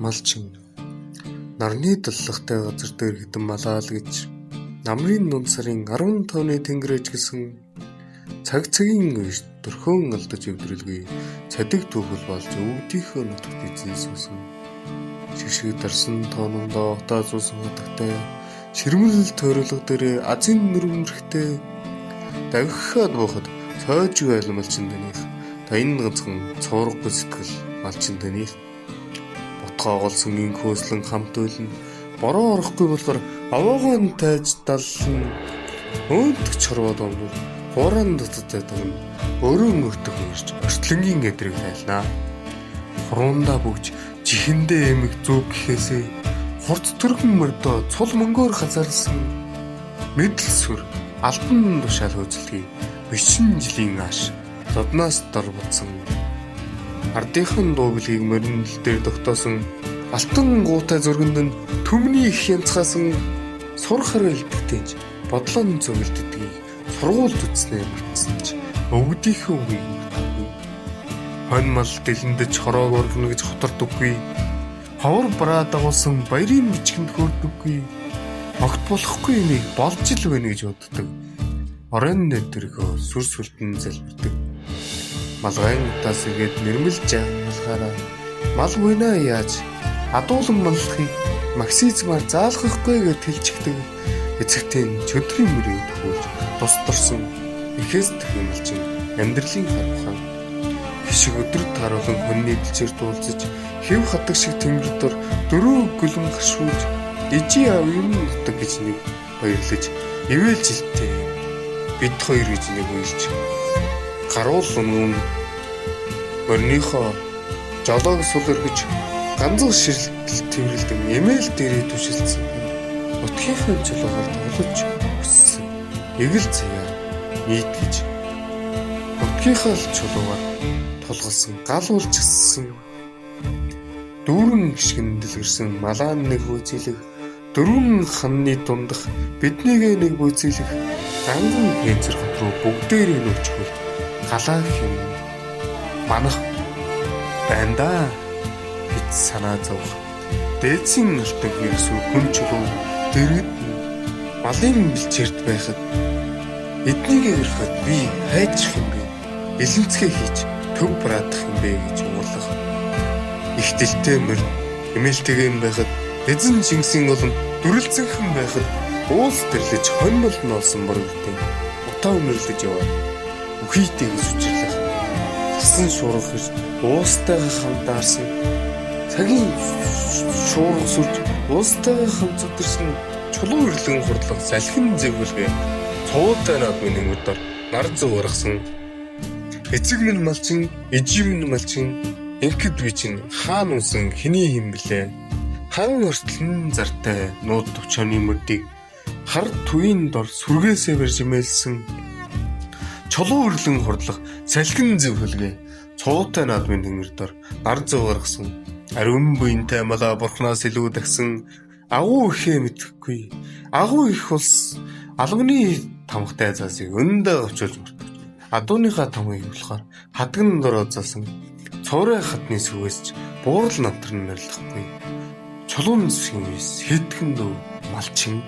Малчин нарны даллахтай газар дээр хитэн малаал гэж намрын нун сарын 15-ны тэнгэрэж гисэн цагийн үеж дөрхөн алдаж өвдрөлгүй цадиг түүхэл болж өвдийнхөө нутагт эзэн суусан шигшиг дарсан тоономдоо отаа зуусан хатагтай ширмэл тойролго дээр азын нүрмэрхтэй давхихад буухад цойж байл малчин таних таян ганцхан цуургагүй сэтгэл малчин таних ботгоо оголсон инхөөслөн хамт үйлэн бороо орохгүй болохоор аваагаан тайж даллан өөнтг чорвоод омвол хууран доттой тагн өрөө мөртөг ирж орчлонгийн гэдрэг тайлнаа. Хуруундаа бүгж чихэндээ эмэг зүг гэхээсээ хурц төрхөн мөрдөө цул мөнгөөр хазаарлсан мэдл сүр алтан тушаал хөөцөлдгийг 40 жилийн ааш зодноос дор бутсан ардынхан дууглыг моринл дээр тогтоосон алтан гуутай зөргөнд нь төмний их янцгаасан сур хараа илтгэж бодлон зөвлөдгийг сургуульд үтснээр мартсан ч өвгдийнхөө үгийг мартаагүй. Хонь мал дэлэндэж хороог оргоно гэж хотортоггүй. Ховор бараа дагуулсан баярын бичгэнд хөөрдөггүй. Огт болохгүй юмыг болж л байна гэж боддог. Орон нэтэргөө сүр сүрдэн залбирдаг. Малгайн утаас игээд нэрмэл жаамлахаараа мал буйнаа яаж адуулан маллахыг максизмаар заалгахгүй гэж хэлчихдэг. Эцэгтэн чөдрийн мөрийг төхүүлж тусдарсан ихэс төхөмөлчин амьдралын харвхан хишиг өдрөд таруулан хоньны дэлчээр дуулцаж хэв хатаг шиг тэнгэр дор дөрөв гүлэн гашууж ижи аав юм нутаг гэж нэг баярлаж ивэл жилтэй бид хоёр гэж нэг уйлж гаруул өмнө өрнийхөө жолоог сул өргөж ганцхан ширэлтэл тэрэлдэг эмээл дээрээ түшилсэн утгийнхаа жолоогоор тоглож өссөн эгэл заяа нийтгэж утгийнхаа чулуугаар тулгалсан гал уулчсан дүүрэн гიშгэн дэлгэрсэн малаан нэг хөөцөлөг дөрвөн ханны дундах биднийг нэг хөөцөлөг ганган пенцэр хот руу бүгдээрээ нөчгөл галаа хэм манах бандаа гэж санаа зовх дээдсийн алтан хэрэгсүү хүн чулуу дэргэд малын бэлчээрт байхад эднийг өрхөд би хайчих юм бэ элэнцгээ хийж төв браадах юм бэ гэж уурлах их дэлтэй мөр эмээлтэйгэн байхад эзэн Чингисийн болон дүрэлзэнхэн байхад уус тэрлэж хоньмол ноосон мөрөгтэй утаа өнөрлөж яваад үхийтэй гэж үчирлэх тасан шуурах гэж уустайгаа хамтаарсан цагийн шуурх сүрж уустайгаа хамт зүдэрсэн чулуу ирлэн хурдлах салхин зэвүүлгээ цуутай наадмын өдөр нар зүг гаргасан эцэг минь малчин ижи минь малчин инхэд би чинь хаан унсан хэний юм блэ хан өртлөн зартай нууд төвчөөний мөдийг хар түийн дор сүргээсээ барьж имэлсэн чулуу ирлэн хурдлах салхин зэвүүлгээ цуутай наадмын тэнгэр дор нар зүг гаргасан ариун буянтай малаа бурхнаас илүү дагсан агуу ихээ мэдхгүй агуу их ус албаны тамхтай заасыг өндөө очуулж мартаж адууныхаа тамгыг болохоор хадган дороо заасан цоорой хатны сүгээс буурал намтар нэрлэхгүй чулуун зүсгийн үес хэдхэн дөө малчин